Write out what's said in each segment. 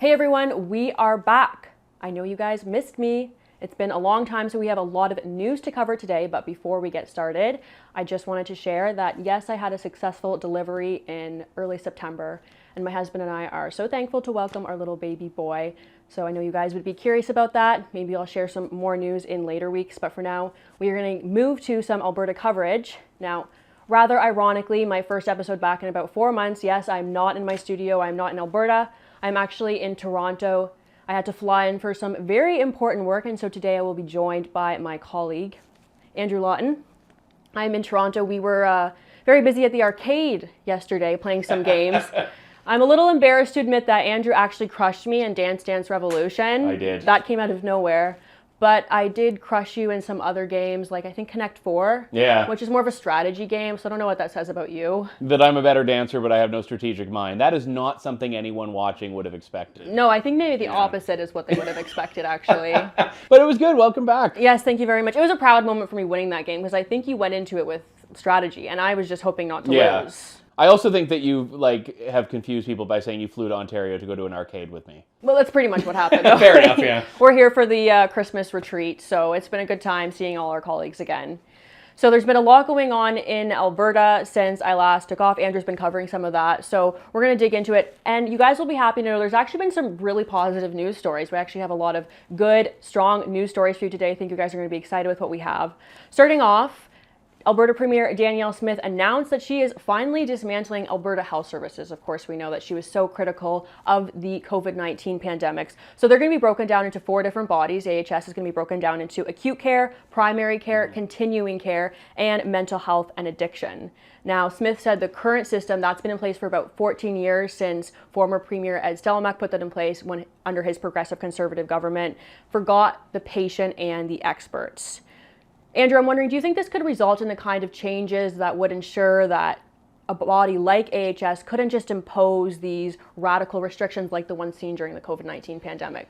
Hey everyone, we are back. I know you guys missed me. It's been a long time, so we have a lot of news to cover today, but before we get started, I just wanted to share that yes, I had a successful delivery in early September, and my husband and I are so thankful to welcome our little baby boy. So I know you guys would be curious about that. Maybe I'll share some more news in later weeks, but for now, we are going to move to some Alberta coverage. Now, rather ironically, my first episode back in about 4 months. Yes, I'm not in my studio, I'm not in Alberta. I'm actually in Toronto. I had to fly in for some very important work, and so today I will be joined by my colleague, Andrew Lawton. I'm in Toronto. We were very busy at the arcade yesterday playing some games. I'm a little embarrassed to admit that Andrew actually crushed me in Dance Dance Revolution. I did. That came out of nowhere. But I did crush you in some other games, like I think Connect 4, Yeah. which is more of a strategy game, so I don't know what that says about you. That I'm a better dancer, but I have no strategic mind. That is not something anyone watching would have expected. No, I think maybe the opposite is what they would have expected, actually. But it was good. Welcome back. Yes, thank you very much. It was a proud moment for me winning that game, because I think you went into it with strategy, and I was just hoping not to lose. I also think that you have confused people by saying you flew to Ontario to go to an arcade with me. Well, that's pretty much what happened. Fair enough, yeah. We're here for the Christmas retreat, so it's been a good time seeing all our colleagues again. So there's been a lot going on in Alberta since I last took off. Andrew's been covering some of that, so we're going to dig into it. And you guys will be happy to know there's actually been some really positive news stories. We actually have a lot of good, strong news stories for you today. I think you guys are going to be excited with what we have. Starting off, Alberta Premier Danielle Smith announced that she is finally dismantling Alberta Health Services. Of course, we know that she was so critical of the COVID-19 pandemics. So they're going to be broken down into 4 different bodies. AHS is going to be broken down into acute care, primary care, continuing care, and mental health and addiction. Now, Smith said the current system that's been in place for about 14 years since former Premier Ed Stelmach put that in place when under his progressive conservative government, forgot the patient and the experts. Andrew, I'm wondering, do you think this could result in the kind of changes that would ensure that a body like AHS couldn't just impose these radical restrictions like the ones seen during the COVID-19 pandemic?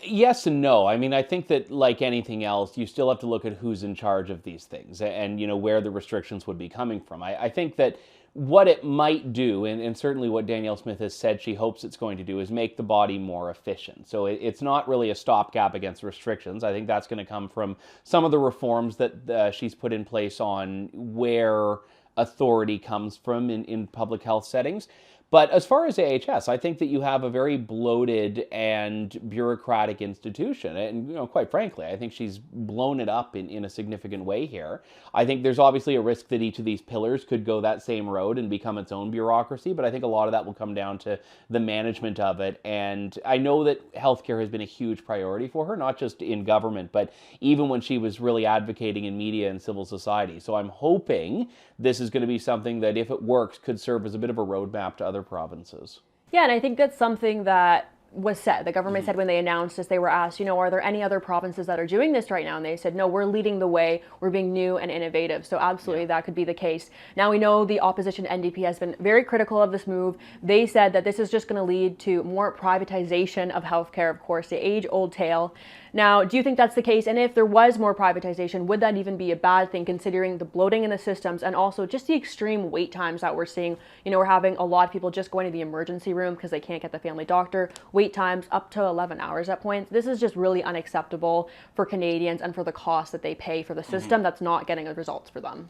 Yes and no. I mean, I think that like anything else, you still have to look at who's in charge of these things and where the restrictions would be coming from. I think that what it might do, and certainly what Danielle Smith has said she hopes it's going to do, is make the body more efficient. So it's not really a stopgap against restrictions. I think that's going to come from some of the reforms that she's put in place on where authority comes from in public health settings. But as far as AHS, I think that you have a very bloated and bureaucratic institution. And, quite frankly, I think she's blown it up in a significant way here. I think there's obviously a risk that each of these pillars could go that same road and become its own bureaucracy. But I think a lot of that will come down to the management of it. And I know that healthcare has been a huge priority for her, not just in government, but even when she was really advocating in media and civil society. So I'm hoping this is going to be something that, if it works, could serve as a bit of a roadmap to other provinces. Yeah, and I think that's something that was said. The government said when they announced this, they were asked, are there any other provinces that are doing this right now? And they said, no, we're leading the way. We're being new and innovative. So absolutely, that could be the case. Now we know the opposition NDP has been very critical of this move. They said that this is just going to lead to more privatization of healthcare, of course, the age-old tale. Now, do you think that's the case? And if there was more privatization, would that even be a bad thing, considering the bloating in the systems and also just the extreme wait times that we're seeing? We're having a lot of people just going to the emergency room because they can't get the family doctor. Wait times up to 11 hours at points. This is just really unacceptable for Canadians and for the cost that they pay for the system that's not getting the results for them.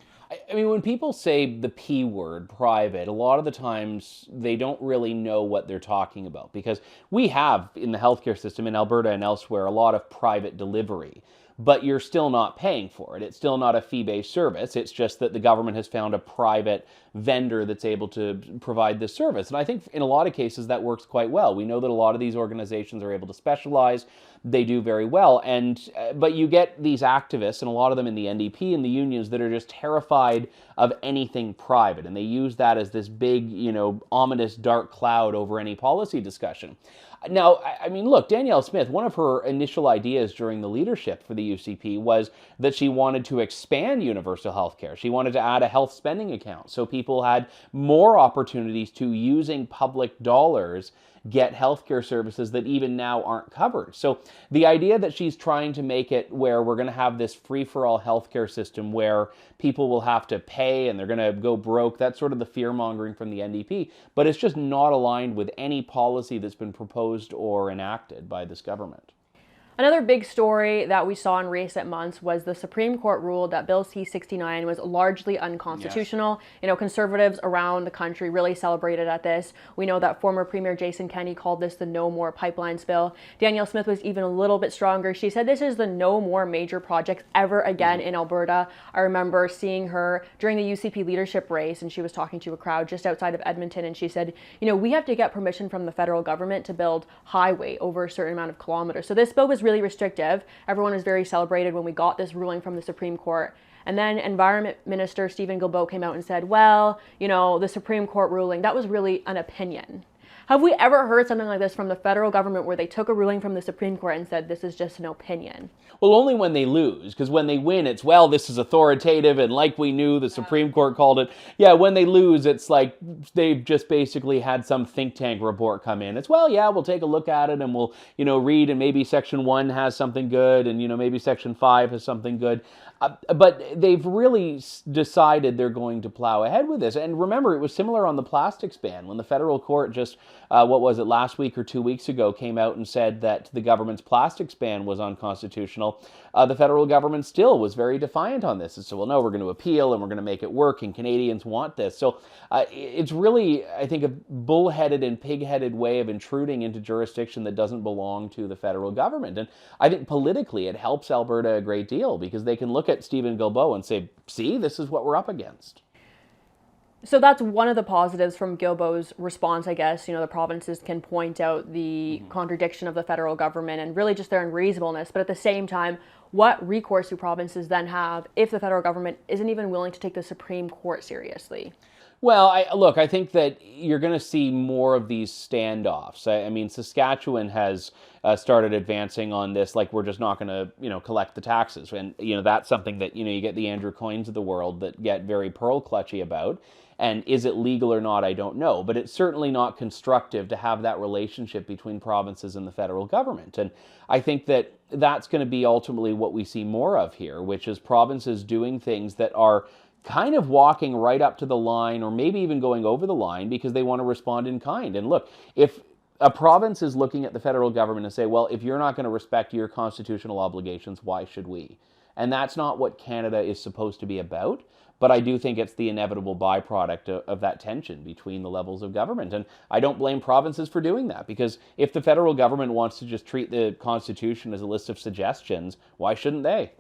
I mean, when people say the P word, private, a lot of the times they don't really know what they're talking about, because we have in the healthcare system in Alberta and elsewhere a lot of private delivery, but you're still not paying for it. It's still not a fee-based service. It's just that the government has found a private vendor that's able to provide this service. And I think in a lot of cases that works quite well. We know that a lot of these organizations are able to specialize. They do very well. But you get these activists, and a lot of them in the NDP and the unions, that are just terrified of anything private. And they use that as this big, ominous dark cloud over any policy discussion. Now, I mean, look, Danielle Smith, one of her initial ideas during the leadership for the UCP was that she wanted to expand universal health care. She wanted to add a health spending account so people had more opportunities to using public dollars get healthcare services that even now aren't covered. So the idea that she's trying to make it where we're going to have this free-for-all healthcare system where people will have to pay and they're going to go broke, that's sort of the fear-mongering from the NDP, but it's just not aligned with any policy that's been proposed or enacted by this government. Another big story that we saw in recent months was the Supreme Court ruled that Bill C-69 was largely unconstitutional. Yes. You know, conservatives around the country really celebrated at this. We know that former Premier Jason Kenney called this the No More Pipelines bill. Danielle Smith was even a little bit stronger. She said this is the no more major projects ever again in Alberta. I remember seeing her during the UCP leadership race, and she was talking to a crowd just outside of Edmonton, and she said, you know, we have to get permission from the federal government to build highway over a certain amount of kilometers. So this bill was really restrictive. Everyone was very celebrated when we got this ruling from the Supreme Court. And then Environment Minister Stephen Guilbeault came out and said, well, you know, the Supreme Court ruling, that was really an opinion. Have we ever heard something like this from the federal government where they took a ruling from the Supreme Court and said this is just an opinion? Well, only when they lose, because when they win, it's, well, this is authoritative, and like we knew, the Supreme Court called it. Yeah, when they lose, it's like they've just basically had some think tank report come in. It's, well, yeah, we'll take a look at it, and we'll, you know, read, and maybe Section 1 has something good, and, you know, maybe Section 5 has something good. But they've really decided they're going to plow ahead with this. And remember, it was similar on the plastics ban when the federal court just, what was it, last week or 2 weeks ago, came out and said that the government's plastics ban was unconstitutional. The federal government still was very defiant on this. And so, well, no, we're going to appeal and we're going to make it work, and Canadians want this. So it's really, I think, a bullheaded and pig-headed way of intruding into jurisdiction that doesn't belong to the federal government. And I think politically it helps Alberta a great deal because they can look at Stephen Guilbeault and say, see, this is what we're up against. So that's one of the positives from Guilbeault's response, I guess. You know, the provinces can point out the contradiction of the federal government and really just their unreasonableness. But at the same time, what recourse do provinces then have if the federal government isn't even willing to take the Supreme Court seriously? Well, I think that you're going to see more of these standoffs. I mean, Saskatchewan has started advancing on this, like we're just not going to, you know, collect the taxes. And, you know, that's something that, you know, you get the Andrew Coynes of the world that get very pearl clutchy about. And is it legal or not, I don't know. But it's certainly not constructive to have that relationship between provinces and the federal government. And I think that that's going to be ultimately what we see more of here, which is provinces doing things that are kind of walking right up to the line or maybe even going over the line because they want to respond in kind. And look, if a province is looking at the federal government and say, well, if you're not going to respect your constitutional obligations, why should we? And that's not what Canada is supposed to be about. But I do think it's the inevitable byproduct of that tension between the levels of government. And I don't blame provinces for doing that, because if the federal government wants to just treat the Constitution as a list of suggestions, why shouldn't they?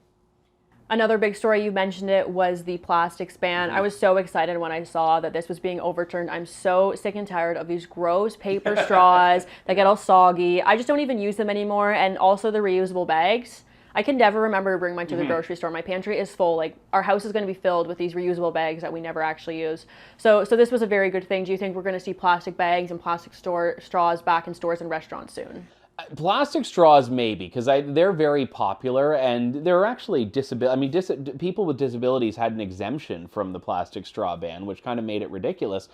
Another big story, you mentioned it, was the plastics ban. I was so excited when I saw that this was being overturned. I'm so sick and tired of these gross paper straws that get all soggy. I just don't even use them anymore. And also the reusable bags. I can never remember to bring mine to the grocery store. My pantry is full. Like, our house is going to be filled with these reusable bags that we never actually use. So this was a very good thing. Do you think we're going to see plastic bags and plastic straws back in stores and restaurants soon? Plastic straws, maybe, because they're very popular, and they're actually people with disabilities had an exemption from the plastic straw ban, which kind of made it ridiculous,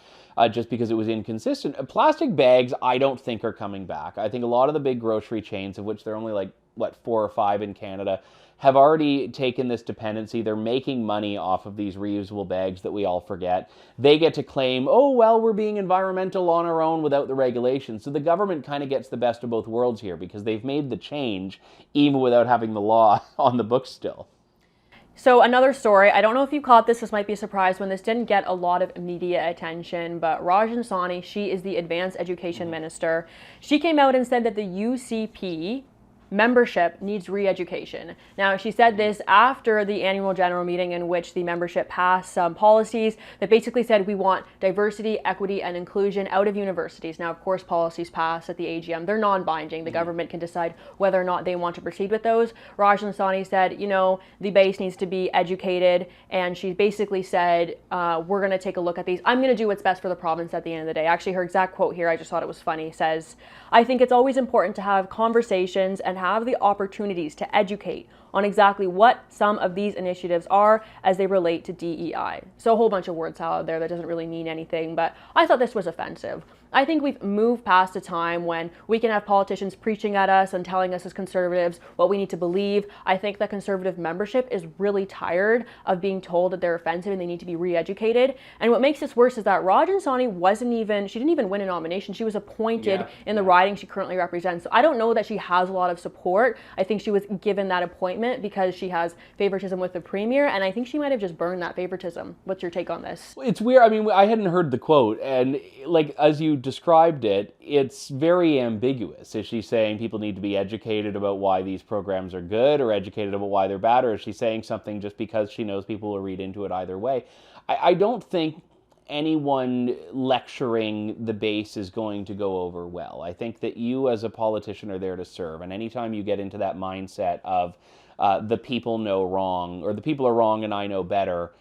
just because it was inconsistent. Plastic bags, I don't think are coming back. I think a lot of the big grocery chains, of which there are only like 4 or 5 in Canada, have already taken this dependency. They're making money off of these reusable bags that we all forget. They get to claim, oh, well, we're being environmental on our own without the regulations. So the government kind of gets the best of both worlds here, because they've made the change even without having the law on the books still. So another story, I don't know if you caught this might be a surprise when this didn't get a lot of media attention, but Rajan Sawhney, she is the Advanced Education Minister. She came out and said that the UCP membership needs re-education. Now, she said this after the annual general meeting in which the membership passed some policies that basically said we want diversity, equity, and inclusion out of universities. Now, of course, policies pass at the AGM. They're non-binding. The government can decide whether or not they want to proceed with those. Rajan Sawhney said, you know, the base needs to be educated, and she basically said, we're going to take a look at these. I'm going to do what's best for the province at the end of the day. Actually, her exact quote here, I just thought it was funny, says, I think it's always important to have conversations and have the opportunities to educate on exactly what some of these initiatives are as they relate to DEI. So a whole bunch of word salad there that doesn't really mean anything, but I thought this was offensive. I think we've moved past a time when we can have politicians preaching at us and telling us as conservatives what we need to believe. I think that conservative membership is really tired of being told that they're offensive and they need to be re-educated. And what makes this worse is that Rajan Sawhney she didn't even win a nomination. She was appointed in the riding she currently represents. So I don't know that she has a lot of support. I think she was given that appointment because she has favoritism with the premier, and I think she might have just burned that favoritism. What's your take on this? It's weird. I mean, I hadn't heard the quote, and like as you described it, it's very ambiguous. Is she saying people need to be educated about why these programs are good, or educated about why they're bad, or is she saying something just because she knows people will read into it either way? I don't think anyone lecturing the base is going to go over well. I think that you as a politician are there to serve, and anytime you get into that mindset of the people know wrong, or the people are wrong and I know better,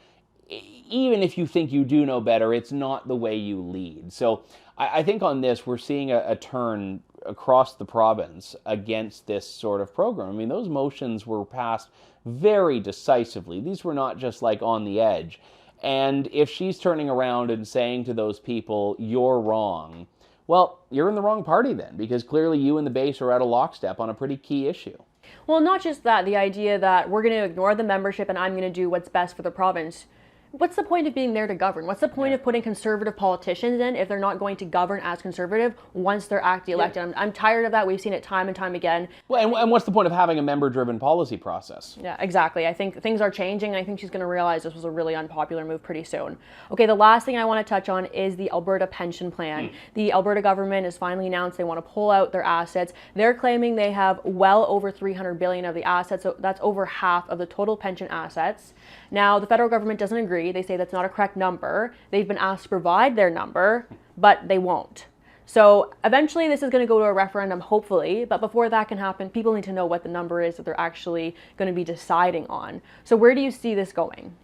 even if you think you do know better, it's not the way you lead. So I think on this, we're seeing a turn across the province against this sort of program. I mean, those motions were passed very decisively. These were not just like on the edge. And if she's turning around and saying to those people, you're wrong, well, you're in the wrong party then, because clearly you and the base are out of lockstep on a pretty key issue. Well, not just that, the idea that we're going to ignore the membership and I'm going to do what's best for the province. What's the point of being there to govern? What's the point of putting conservative politicians in if they're not going to govern as conservative once they're actually elected? I'm tired of that. We've seen it time and time again. Well, and what's the point of having a member-driven policy process? Yeah, exactly. I think things are changing. I think she's going to realize this was a really unpopular move pretty soon. Okay, the last thing I want to touch on is the Alberta Pension Plan. The Alberta government has finally announced they want to pull out their assets. They're claiming they have well over $300 billion of the assets, so that's over half of the total pension assets. Now, the federal government doesn't agree. They say that's not a correct number. They've been asked to provide their number, but they won't. So eventually this is going to go to a referendum, hopefully, but before that can happen, people need to know what the number is that they're actually going to be deciding on. So where do you see this going?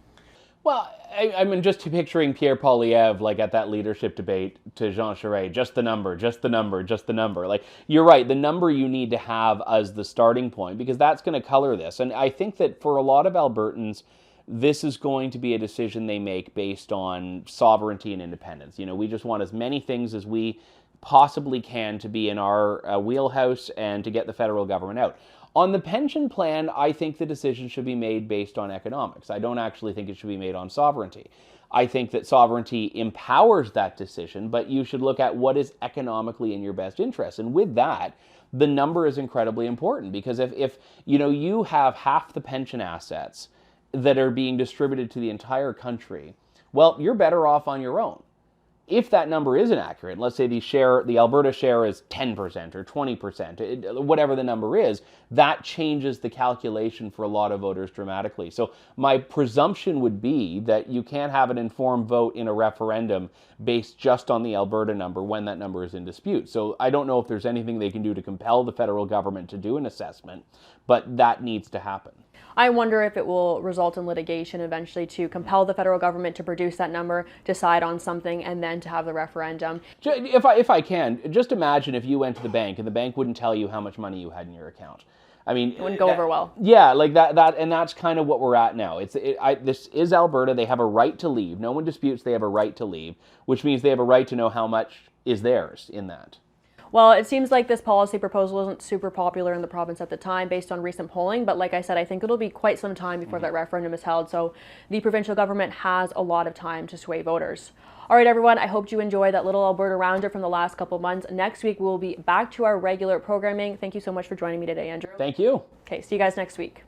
Well, I mean, just picturing Pierre Poilievre, like at that leadership debate to Jean Charest, just the number, just the number, just the number. Like, you're right, the number you need to have as the starting point, because that's going to color this. And I think that for a lot of Albertans, this is going to be a decision they make based on sovereignty and independence. You know, we just want as many things as we possibly can to be in our wheelhouse and to get the federal government out. On the pension plan, I think the decision should be made based on economics. I don't actually think it should be made on sovereignty. I think that sovereignty empowers that decision, but you should look at what is economically in your best interest. And with that, the number is incredibly important, because if you know, you have half the pension assets that are being distributed to the entire country, well, you're better off on your own. If that number isn't accurate, let's say the Alberta share is 10% or 20%, whatever the number is, that changes the calculation for a lot of voters dramatically. So my presumption would be that you can't have an informed vote in a referendum based just on the Alberta number when that number is in dispute. So I don't know if there's anything they can do to compel the federal government to do an assessment, but that needs to happen. I wonder if it will result in litigation eventually to compel the federal government to produce that number, decide on something, and then to have the referendum. If I can, just imagine if you went to the bank and the bank wouldn't tell you how much money you had in your account. I mean, it wouldn't go over well. Yeah, like that, and that's kind of what we're at now. This is Alberta. They have a right to leave. No one disputes they have a right to leave, which means they have a right to know how much is theirs in that. Well, it seems like this policy proposal isn't super popular in the province at the time based on recent polling, but like I said, I think it'll be quite some time before that referendum is held, so the provincial government has a lot of time to sway voters. All right, everyone, I hope you enjoyed that little Alberta Roundup from the last couple of months. Next week, we'll be back to our regular programming. Thank you so much for joining me today, Andrew. Thank you. Okay, see you guys next week.